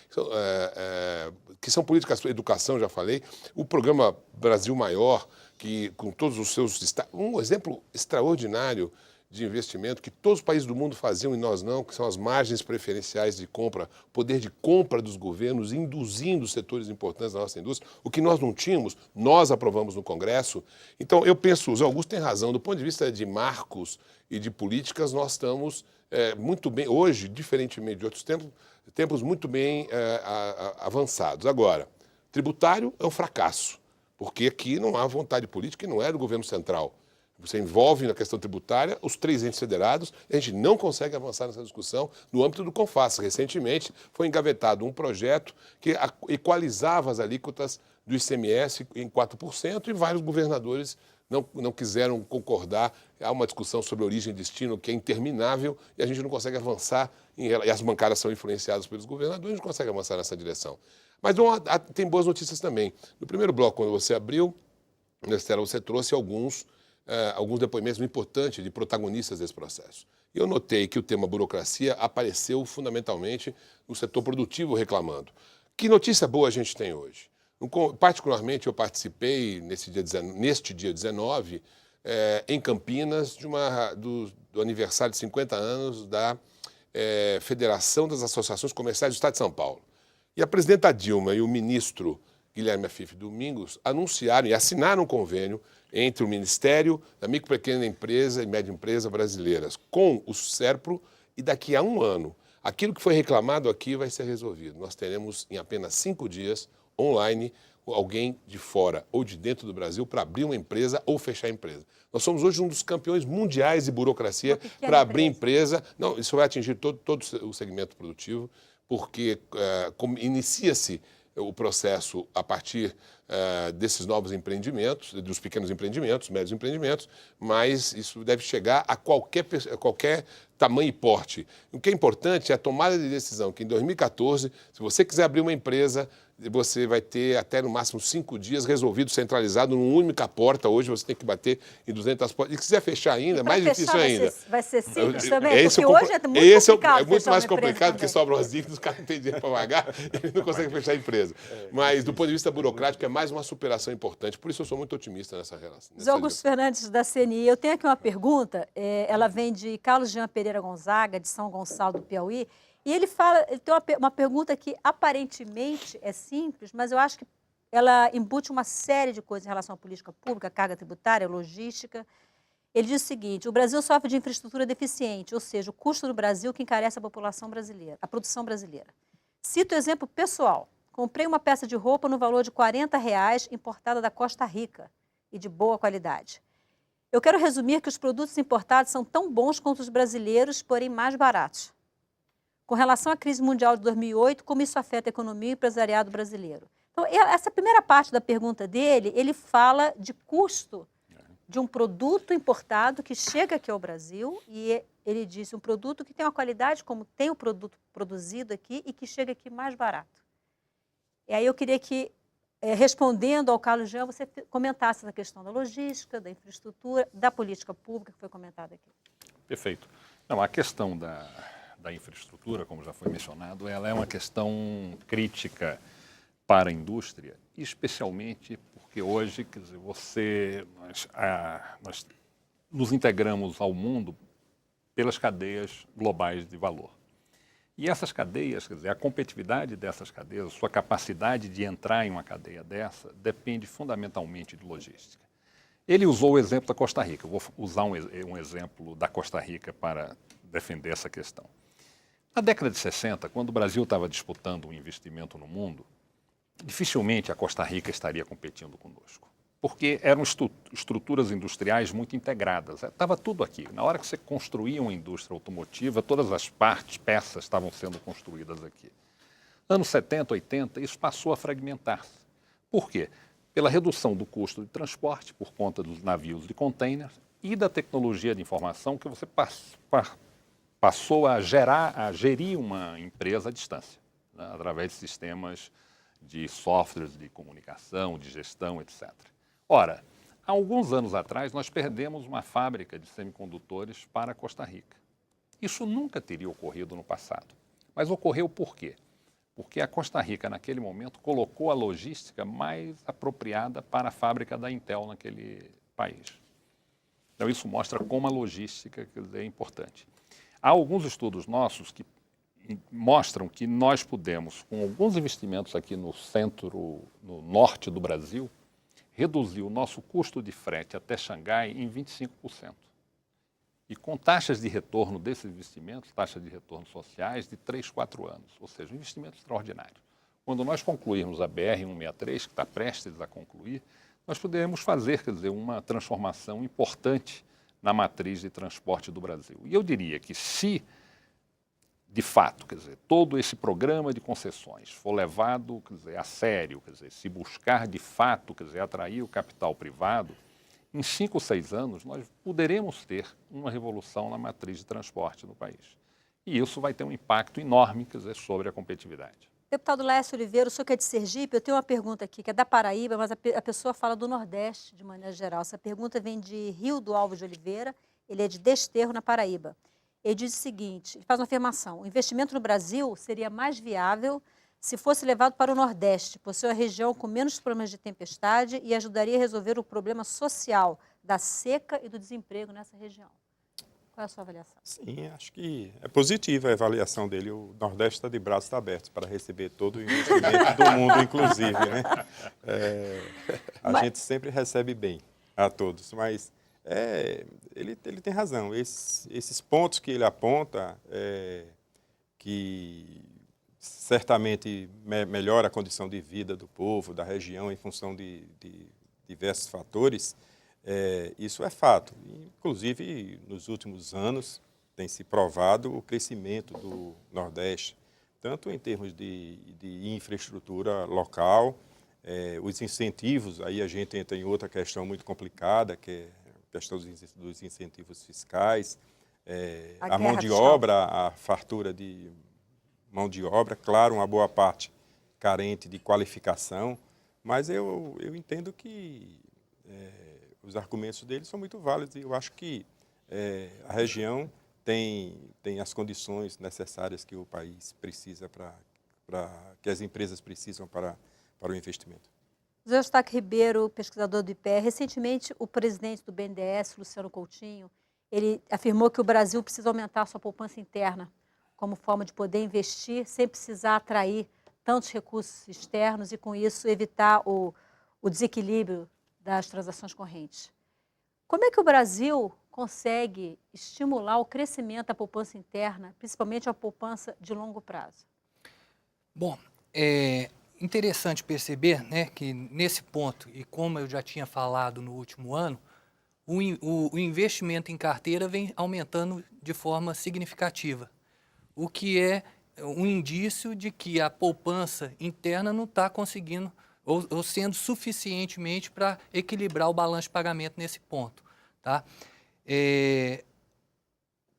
que são políticas de educação, já falei. O programa Brasil Maior, que com todos os seus... Um exemplo extraordinário de investimento que todos os países do mundo faziam e nós não, que são as margens preferenciais de compra, poder de compra dos governos, induzindo setores importantes da nossa indústria. O que nós não tínhamos, nós aprovamos no Congresso. Então, eu penso, o Zé Augusto tem razão, do ponto de vista de marcos e de políticas, nós estamos muito bem, hoje, diferentemente de outros tempos muito bem avançados. Agora, tributário é um fracasso, porque aqui não há vontade política e não é do governo central. Você envolve na questão tributária os 3 entes federados, e a gente não consegue avançar nessa discussão no âmbito do CONFAS. Recentemente foi engavetado um projeto que equalizava as alíquotas do ICMS em 4% e vários governadores não quiseram concordar. Há uma discussão sobre origem e destino que é interminável e a gente não consegue avançar, e as bancadas são influenciadas pelos governadores, a gente não consegue avançar nessa direção. Mas tem boas notícias também. No primeiro bloco, quando você abriu, Estela, você trouxe alguns depoimentos importantes de protagonistas desse processo. E eu notei que o tema burocracia apareceu fundamentalmente no setor produtivo reclamando. Que notícia boa a gente tem hoje? Particularmente, eu participei neste dia 19, em Campinas, do aniversário de 50 anos da Federação das Associações Comerciais do Estado de São Paulo. E a presidenta Dilma e o ministro Guilherme Afif Domingos anunciaram e assinaram um convênio entre o Ministério da Micro, Pequena Empresa e Média Empresa Brasileiras com o SERPRO, e daqui a 1 ano, aquilo que foi reclamado aqui vai ser resolvido. Nós teremos em apenas 5 dias, online, alguém de fora ou de dentro do Brasil para abrir uma empresa ou fechar a empresa. Nós somos hoje um dos campeões mundiais de burocracia para abrir empresa. Não, isso vai atingir todo o segmento produtivo, porque inicia-se o processo a partir desses novos empreendimentos, dos pequenos empreendimentos, médios empreendimentos, mas isso deve chegar a qualquer tamanho e porte. O que é importante é a tomada de decisão, que em 2014, se você quiser abrir uma empresa, você vai ter até no máximo 5 dias resolvido, centralizado numa única porta. Hoje você tem que bater em 200 portas. E se quiser fechar ainda, mais difícil ainda. Vai ser simples também, porque hoje é muito complicado. É muito mais complicado, porque sobram as dívidas, os caras não têm dinheiro para pagar, eles não conseguem fechar a empresa. Mas do ponto de vista burocrático, é mais uma superação importante. Por isso eu sou muito otimista nessa relação. Zé Augusto Fernandes, da CNI, eu tenho aqui uma pergunta, ela vem de Carlos Jean Pereira Gonzaga, de São Gonçalo do Piauí. E ele tem uma pergunta que aparentemente é simples, mas eu acho que ela embute uma série de coisas em relação à política pública, carga tributária, logística. Ele diz o seguinte: o Brasil sofre de infraestrutura deficiente, ou seja, o custo do Brasil que encarece a população brasileira, a produção brasileira. Cito o exemplo pessoal. Comprei uma peça de roupa no valor de R$40, importada da Costa Rica e de boa qualidade. Eu quero resumir que os produtos importados são tão bons quanto os brasileiros, porém mais baratos. Com relação à crise mundial de 2008, como isso afeta a economia e o empresariado brasileiro? Então, essa primeira parte da pergunta dele, ele fala de custo de um produto importado que chega aqui ao Brasil, e ele disse um produto que tem uma qualidade como tem o produto produzido aqui e que chega aqui mais barato. E aí eu queria que, respondendo ao Carlos Jean, você comentasse essa questão da logística, da infraestrutura, da política pública que foi comentada aqui. Perfeito. Não, a questão da infraestrutura, como já foi mencionado, ela é uma questão crítica para a indústria, especialmente porque hoje, quer dizer, nós nos integramos ao mundo pelas cadeias globais de valor. E essas cadeias, quer dizer, a competitividade dessas cadeias, a sua capacidade de entrar em uma cadeia dessa, depende fundamentalmente de logística. Ele usou o exemplo da Costa Rica. Eu vou usar um exemplo da Costa Rica para defender essa questão. Na década de 60, quando o Brasil estava disputando um investimento no mundo, dificilmente a Costa Rica estaria competindo conosco, porque eram estruturas industriais muito integradas. Estava tudo aqui. Na hora que você construía uma indústria automotiva, todas as peças estavam sendo construídas aqui. Anos 70, 80, isso passou a fragmentar-se. Por quê? pela redução do custo de transporte por conta dos navios de container e da tecnologia de informação que você passou a gerir uma empresa à distância, né, através de sistemas de softwares de comunicação, de gestão, etc. Ora, há alguns anos atrás, nós perdemos uma fábrica de semicondutores para Costa Rica. Isso nunca teria ocorrido no passado. Mas ocorreu por quê? Porque a Costa Rica, naquele momento, colocou a logística mais apropriada para a fábrica da Intel naquele país. Então, isso mostra como a logística, quer dizer, é importante. Há alguns estudos nossos que mostram que nós podemos, com alguns investimentos aqui no centro, no norte do Brasil, reduzir o nosso custo de frete até Xangai em 25%. E com taxas de retorno desses investimentos, taxas de retorno sociais, de 3, 4 anos. Ou seja, um investimento extraordinário. Quando nós concluirmos a BR-163, que está prestes a concluir, nós poderemos fazer, quer dizer, uma transformação importante na matriz de transporte do Brasil. E eu diria que se, de fato, quer dizer, todo esse programa de concessões for levado, quer dizer, a sério, quer dizer, se buscar de fato, quer dizer, atrair o capital privado, em 5 ou 6 anos nós poderemos ter uma revolução na matriz de transporte no país. E isso vai ter um impacto enorme, quer dizer, sobre a competitividade. Deputado Laércio Oliveira, o senhor que é de Sergipe, eu tenho uma pergunta aqui, que é da Paraíba, mas a pessoa fala do Nordeste, de maneira geral. Essa pergunta vem de Rio do Alves de Oliveira, ele é de Desterro, na Paraíba. Ele diz o seguinte, ele faz uma afirmação: o investimento no Brasil seria mais viável se fosse levado para o Nordeste, por ser uma região com menos problemas de tempestade e ajudaria a resolver o problema social da seca e do desemprego nessa região. Qual é a sua avaliação? Sim, acho que é positiva a avaliação dele. O Nordeste está de braços abertos para receber todo o investimento do mundo, inclusive, né? A gente sempre recebe bem a todos, mas ele tem razão. Esses pontos que ele aponta, que certamente melhora a condição de vida do povo, da região, em função de diversos fatores, isso é fato. Inclusive, nos últimos anos, tem se provado o crescimento do Nordeste, tanto em termos de infraestrutura local, os incentivos, aí a gente entra em outra questão muito complicada, que é a questão dos incentivos fiscais, a mão de obra, a fartura de mão de obra, claro, uma boa parte carente de qualificação, mas eu entendo que os argumentos dele são muito válidos e eu acho que a região tem as condições necessárias que o país precisa que as empresas precisam para o investimento. José Eustáquio Ribeiro, pesquisador do IPE, recentemente o presidente do BNDES, Luciano Coutinho, ele afirmou que o Brasil precisa aumentar a sua poupança interna como forma de poder investir sem precisar atrair tantos recursos externos e, com isso, evitar o desequilíbrio das transações correntes. Como é que o Brasil consegue estimular o crescimento da poupança interna, principalmente a poupança de longo prazo? Bom, é interessante perceber, né, que nesse ponto, e como eu já tinha falado no último ano, o investimento em carteira vem aumentando de forma significativa, o que é um indício de que a poupança interna não está conseguindo ou sendo suficientemente para equilibrar o balanço de pagamento nesse ponto. Tá?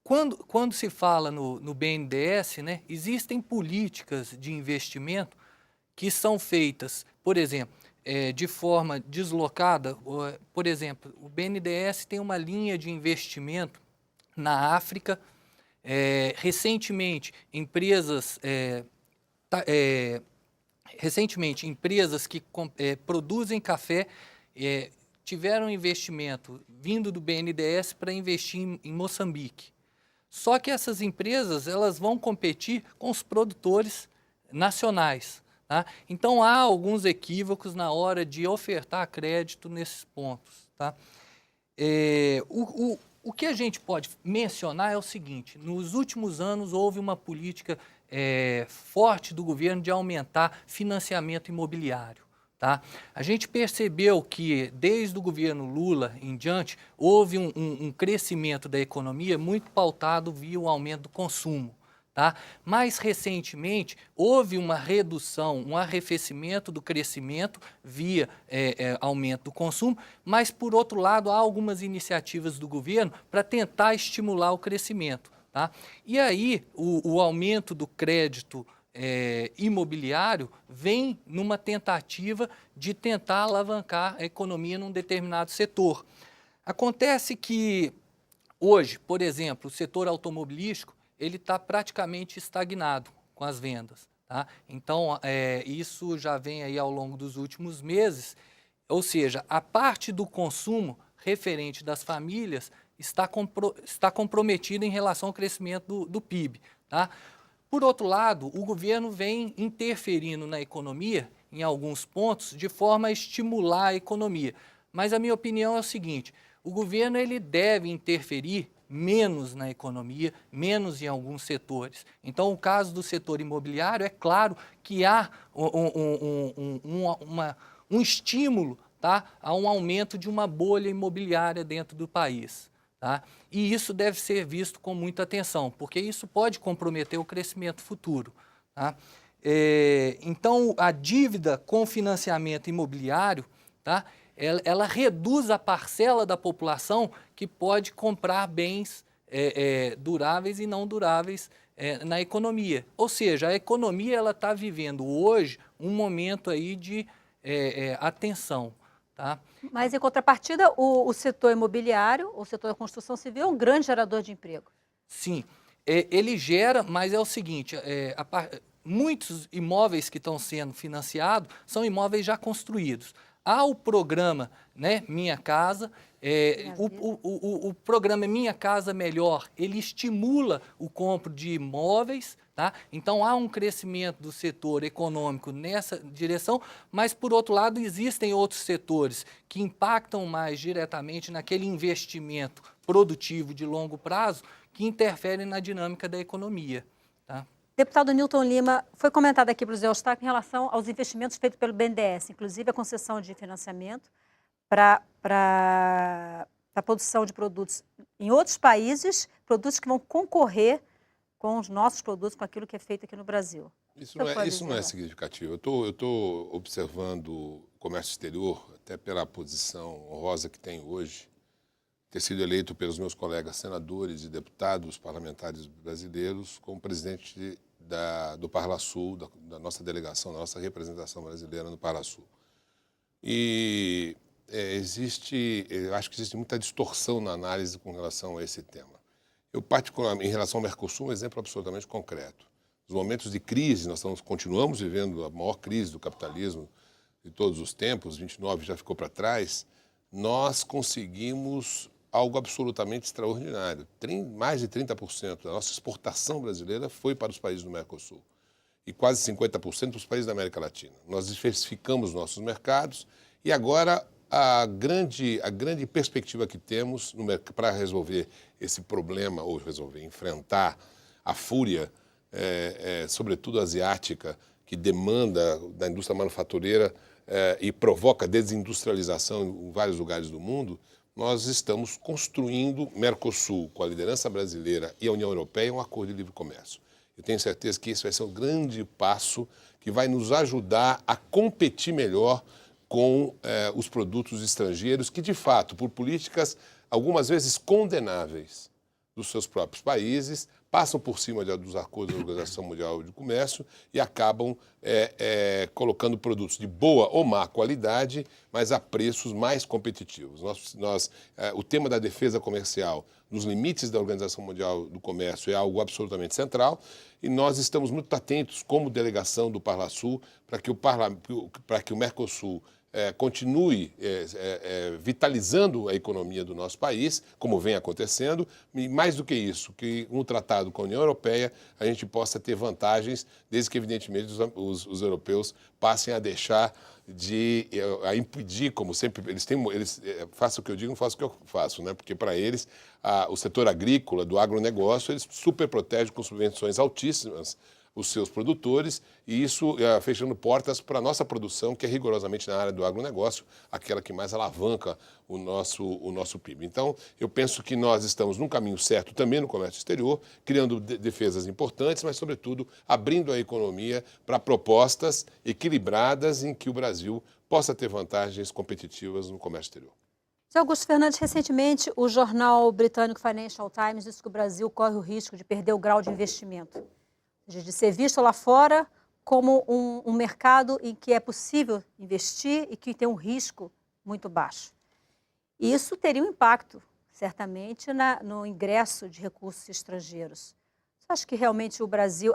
Quando se fala no BNDES, né, existem políticas de investimento que são feitas, por exemplo, de forma deslocada. Por exemplo, o BNDES tem uma linha de investimento na África. Recentemente, empresas que produzem café tiveram investimento vindo do BNDES para investir em Moçambique. Só que essas empresas elas vão competir com os produtores nacionais. Tá? Então, há alguns equívocos na hora de ofertar crédito nesses pontos. Tá? O que a gente pode mencionar é o seguinte: nos últimos anos houve uma política forte do governo de aumentar financiamento imobiliário. Tá? A gente percebeu que desde o governo Lula em diante houve um crescimento da economia muito pautado via o aumento do consumo. tá? Mais recentemente, houve uma redução, um arrefecimento do crescimento via aumento do consumo, mas, por outro lado, há algumas iniciativas do governo para tentar estimular o crescimento, tá? E aí, o aumento do crédito imobiliário vem numa tentativa de tentar alavancar a economia num determinado setor. Acontece que hoje, por exemplo, o setor automobilístico ele está praticamente estagnado com as vendas, tá? Então, isso já vem aí ao longo dos últimos meses, ou seja, a parte do consumo referente das famílias está comprometida em relação ao crescimento do PIB, tá? Por outro lado, o governo vem interferindo na economia em alguns pontos de forma a estimular a economia. Mas a minha opinião é o seguinte, o governo ele deve interferir menos na economia, menos em alguns setores. Então, o caso do setor imobiliário, é claro que há um estímulo, tá, a um aumento de uma bolha imobiliária dentro do país. Tá? E isso deve ser visto com muita atenção, porque isso pode comprometer o crescimento futuro. Tá? Então, a dívida com financiamento imobiliário, tá, ela reduz a parcela da população que pode comprar bens duráveis e não duráveis na economia. Ou seja, a economia está vivendo hoje um momento aí de atenção. Tá? Mas, em contrapartida, o setor imobiliário, o setor da construção civil, é um grande gerador de emprego. Sim, ele gera, mas é o seguinte, muitos imóveis que estão sendo financiados são imóveis já construídos. Há o programa, né, Minha Casa, o programa Minha Casa Melhor, ele estimula o compro de imóveis, tá? Então há um crescimento do setor econômico nessa direção, mas por outro lado existem outros setores que impactam mais diretamente naquele investimento produtivo de longo prazo que interferem na dinâmica da economia. Tá? Deputado Nilton Lima, foi comentado aqui pelo Zé Eustáquio em relação aos investimentos feitos pelo BNDES, inclusive a concessão de financiamento para a produção de produtos em outros países, produtos que vão concorrer com os nossos produtos, com aquilo que é feito aqui no Brasil. Isso não é significativo. Eu estou observando o comércio exterior, até pela posição honrosa que tem hoje, ter sido eleito pelos meus colegas senadores e deputados parlamentares brasileiros como presidente do Parlasul, da nossa delegação, da nossa representação brasileira no Parlasul. E eu acho que existe muita distorção na análise com relação a esse tema. Eu, particularmente, em relação ao Mercosul, um exemplo absolutamente concreto. Nos momentos de crise, nós continuamos vivendo a maior crise do capitalismo de todos os tempos, 29 já ficou para trás, nós conseguimos algo absolutamente extraordinário. Mais de 30% da nossa exportação brasileira foi para os países do Mercosul e quase 50% para os países da América Latina. Nós diversificamos nossos mercados e agora a grande perspectiva que temos para resolver esse problema, ou enfrentar a fúria, sobretudo asiática, que demanda da indústria manufatureira e provoca desindustrialização em vários lugares do mundo, nós estamos construindo Mercosul, com a liderança brasileira e a União Europeia, um acordo de livre comércio. Eu tenho certeza que esse vai ser um grande passo que vai nos ajudar a competir melhor com os produtos estrangeiros que, de fato, por políticas algumas vezes condenáveis dos seus próprios países, passam por cima dos acordos da Organização Mundial de Comércio e acabam colocando produtos de boa ou má qualidade, mas a preços mais competitivos. O tema da defesa comercial nos limites da Organização Mundial do Comércio é algo absolutamente central e nós estamos muito atentos, como delegação do Parlasul, para que o Mercosul continue vitalizando a economia do nosso país, como vem acontecendo, e mais do que isso, que um tratado com a União Europeia a gente possa ter vantagens, desde que, evidentemente, os europeus passem a deixar a impedir, como sempre, eles façam o que eu digo, não façam o que eu faço, né? Porque para eles, o setor agrícola, do agronegócio, eles super protegem com subvenções altíssimas os seus produtores e isso fechando portas para a nossa produção, que é rigorosamente na área do agronegócio, aquela que mais alavanca o nosso PIB. Então, eu penso que nós estamos num caminho certo também no comércio exterior, criando defesas importantes, mas, sobretudo, abrindo a economia para propostas equilibradas em que o Brasil possa ter vantagens competitivas no comércio exterior. Sr. Augusto Fernandes, recentemente o jornal britânico Financial Times disse que o Brasil corre o risco de perder o grau de investimento, de ser visto lá fora como um mercado em que é possível investir e que tem um risco muito baixo. Isso teria um impacto, certamente, no ingresso de recursos estrangeiros. Você acha que realmente o Brasil...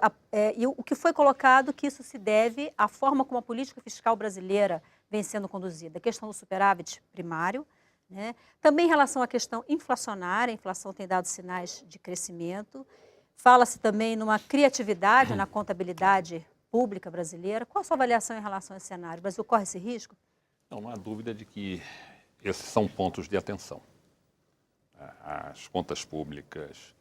e o que foi colocado que isso se deve à forma como a política fiscal brasileira vem sendo conduzida? A questão do superávit primário, né? Também em relação à questão inflacionária, a inflação tem dado sinais de crescimento. Fala-se também numa criatividade na contabilidade pública brasileira. Qual a sua avaliação em relação a esse cenário? O Brasil corre esse risco? Não há dúvida de que esses são pontos de atenção. As contas públicas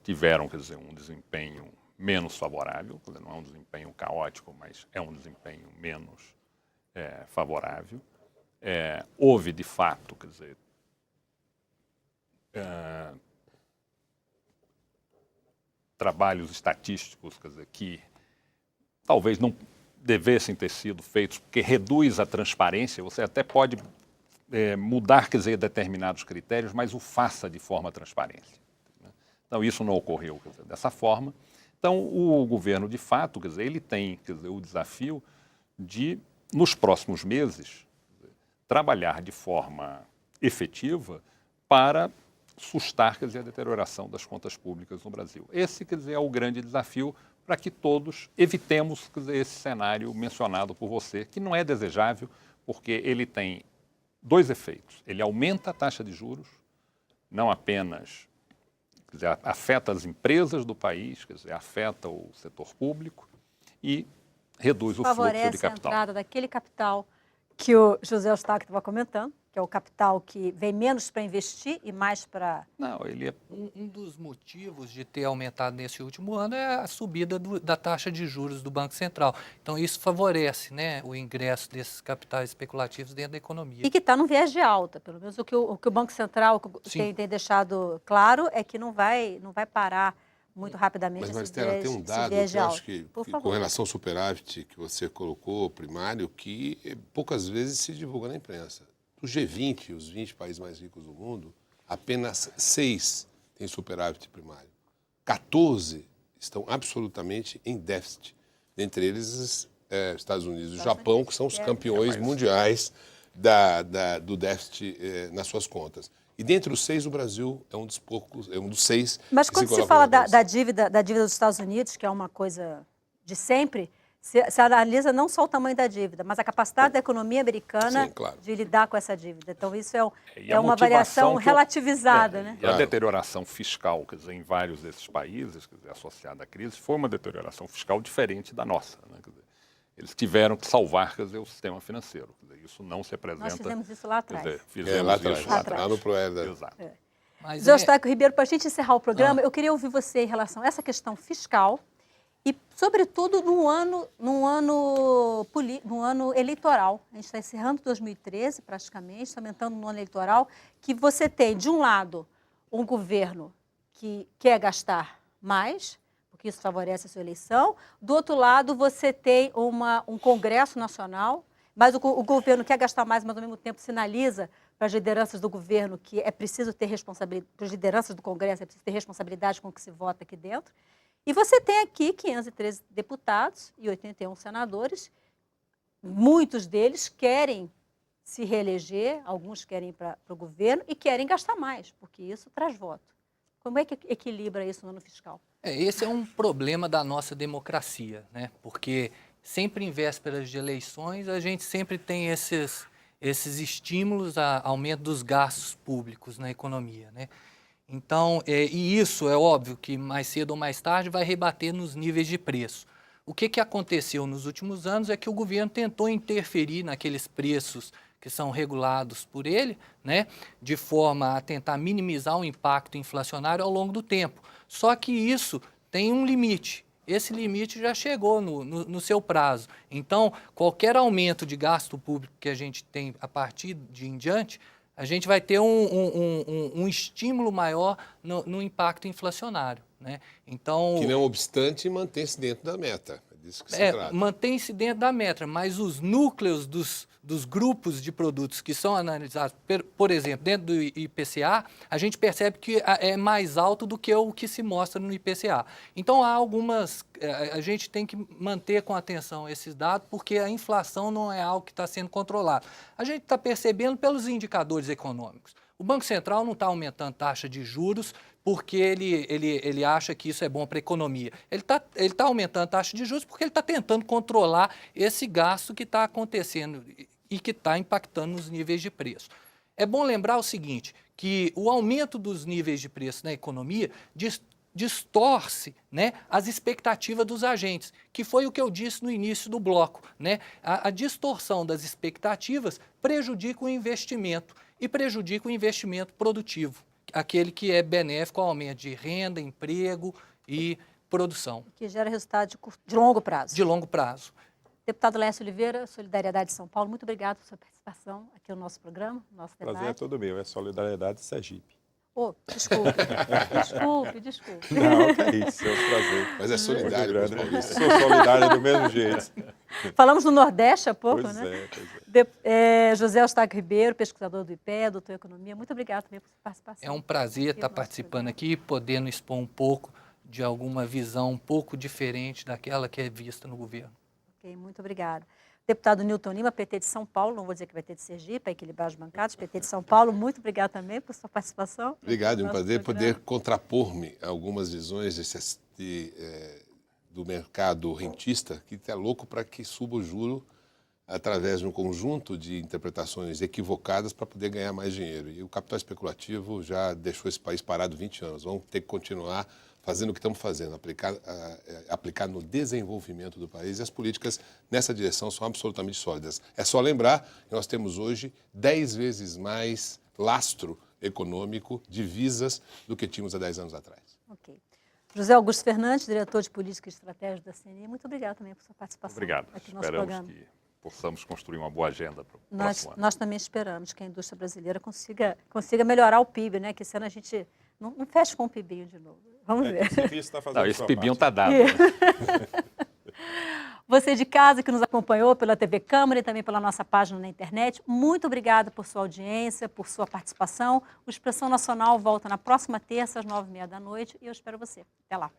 tiveram, quer dizer, um desempenho menos favorável, quer dizer, não é um desempenho caótico, mas é um desempenho menos favorável. Houve, de fato, quer dizer, trabalhos estatísticos, quer dizer, que talvez não devessem ter sido feitos, porque reduz a transparência. Você até pode mudar, quer dizer, determinados critérios, mas o faça de forma transparente. Né? Então, isso não ocorreu, quer dizer, dessa forma. Então, o governo, de fato, quer dizer, ele tem, quer dizer, o desafio de, nos próximos meses, trabalhar de forma efetiva para sustar, quer dizer, a deterioração das contas públicas no Brasil. Esse, quer dizer, é o grande desafio para que todos evitemos, quer dizer, esse cenário mencionado por você, que não é desejável, porque ele tem dois efeitos. Ele aumenta a taxa de juros, não apenas, quer dizer, afeta as empresas do país, quer dizer, afeta o setor público e reduz o fluxo de Favorece a capital. entrada daquele capital que o José Eustáquio estava comentando, que é o capital que vem menos para investir e mais para... Não, ele é... Um dos motivos de ter aumentado nesse último ano é a subida da taxa de juros do Banco Central. Então, isso favorece, né, o ingresso desses capitais especulativos dentro da economia. E que está no viés de alta, pelo menos o que o Banco Central tem deixado claro é que não vai parar muito rapidamente Mas, esse Maristela, viés, tem um esse dado viés que de eu alta. acho que, Por com favor. relação ao superávit que você colocou, primário, que poucas vezes se divulga na imprensa. Do G20, os 20 países mais ricos do mundo, apenas 6 têm superávit primário. 14 estão absolutamente em déficit. Dentre eles, Estados Unidos e Japão, que são os campeões mundiais do déficit nas suas contas. E dentre os 6, o Brasil é um dos poucos, é um dos 6. Mas quando se fala da dívida dos Estados Unidos, que é uma coisa de sempre, se analisa não só o tamanho da dívida, mas a capacidade da economia americana de lidar com essa dívida. Então, isso é uma variação relativizada. Né? E a deterioração fiscal, quer dizer, em vários desses países, quer dizer, associada à crise, foi uma deterioração fiscal diferente da nossa. Né? Quer dizer, eles tiveram que salvar, quer dizer, o sistema financeiro. Quer dizer, isso não se apresenta... Nós fizemos isso lá atrás. Quer dizer, fizemos lá atrás. Lá no Proerd. Exato. José Eustáquio Ribeiro, para a gente encerrar o programa, eu queria ouvir você em relação a essa questão fiscal e, sobretudo, no ano eleitoral. A gente está encerrando 2013, praticamente, está aumentando no ano eleitoral, que você tem, de um lado, um governo que quer gastar mais, porque isso favorece a sua eleição. Do outro lado, você tem um Congresso Nacional, mas o governo quer gastar mais, mas, ao mesmo tempo, sinaliza para as lideranças do governo que é preciso ter responsabilidade, para as lideranças do Congresso é preciso ter responsabilidade com o que se vota aqui dentro. E você tem aqui 513 deputados e 81 senadores, muitos deles querem se reeleger, alguns querem ir para o governo e querem gastar mais, porque isso traz voto. Como é que equilibra isso no ano fiscal? Esse é um problema da nossa democracia, né? Porque sempre em vésperas de eleições a gente sempre tem esses estímulos a aumento dos gastos públicos na economia, né? Então, e isso é óbvio que mais cedo ou mais tarde vai rebater nos níveis de preço. O que aconteceu nos últimos anos é que o governo tentou interferir naqueles preços que são regulados por ele, né, de forma a tentar minimizar o impacto inflacionário ao longo do tempo. Só que isso tem um limite. esse limite já chegou no seu prazo. Então, qualquer aumento de gasto público que a gente tem a partir de em diante, a gente vai ter um estímulo maior no impacto inflacionário, né? Então, Que não obstante, mantém-se dentro da meta. É disso que se trata. mantém-se dentro da meta, mas os núcleos dos grupos de produtos que são analisados, por exemplo, dentro do IPCA, a gente percebe que é mais alto do que o que se mostra no IPCA. Então, há algumas... A gente tem que manter com atenção esses dados, porque a inflação não é algo que está sendo controlado. A gente está percebendo pelos indicadores econômicos. O Banco Central não está aumentando taxa de juros porque ele acha que isso é bom para a economia. Ele tá aumentando a taxa de juros porque ele está tentando controlar esse gasto que está acontecendo e que está impactando nos níveis de preço. É bom lembrar o seguinte, que o aumento dos níveis de preço na economia distorce, né, as expectativas dos agentes, que foi o que eu disse no início do bloco, né? A distorção das expectativas prejudica o investimento e prejudica o investimento produtivo, aquele que é benéfico ao aumento de renda, emprego e produção. Que gera resultado de longo prazo. De longo prazo. Deputado Laércio Oliveira, Solidariedade de São Paulo, muito obrigado por sua participação aqui no nosso programa, no nosso debate. Prazer é todo meu, é Solidariedade de Sergipe. Oh, desculpe. desculpe. Não, que é isso, é um prazer. Mas é solidário com os paulistas. Sou solidário do mesmo jeito. Falamos no Nordeste há pouco, Pois né? pois é. José Eustáquio Ribeiro, pesquisador do IPE, doutor em Economia, muito obrigado também por sua participação. É um prazer estar participando aqui, podendo expor um pouco de alguma visão um pouco diferente daquela que é vista no governo. Ok, muito obrigada. Deputado Newton Lima, PT de São Paulo, não vou dizer que vai ter de Sergipe, para equilibrar as bancadas, PT de São Paulo, muito obrigado também por sua participação. Obrigado, é um prazer poder contrapor-me a algumas visões do mercado rentista, que está louco para que suba o juro através de um conjunto de interpretações equivocadas para poder ganhar mais dinheiro. E o capital especulativo já deixou esse país parado 20 anos. Vamos ter que continuar fazendo o que estamos fazendo, aplicar no desenvolvimento do país, e as políticas nessa direção são absolutamente sólidas. É só lembrar que nós temos hoje 10 vezes mais lastro econômico, divisas, do que tínhamos há 10 anos atrás. Ok. José Augusto Fernandes, diretor de Política e Estratégia da CNI, muito obrigado também por sua participação. Obrigado. Aqui no nosso Esperamos programa. que possamos construir uma boa agenda para o próximo ano. Nós também esperamos que a indústria brasileira consiga melhorar o PIB, né? Que esse ano a gente não feche com o PIBinho de novo. Vamos ver. Esse PIBinho está dado. Né? Você de casa que nos acompanhou pela TV Câmara e também pela nossa página na internet, muito obrigada por sua audiência, por sua participação. O Expressão Nacional volta na próxima terça, às 9h30 da noite, e eu espero você. Até lá.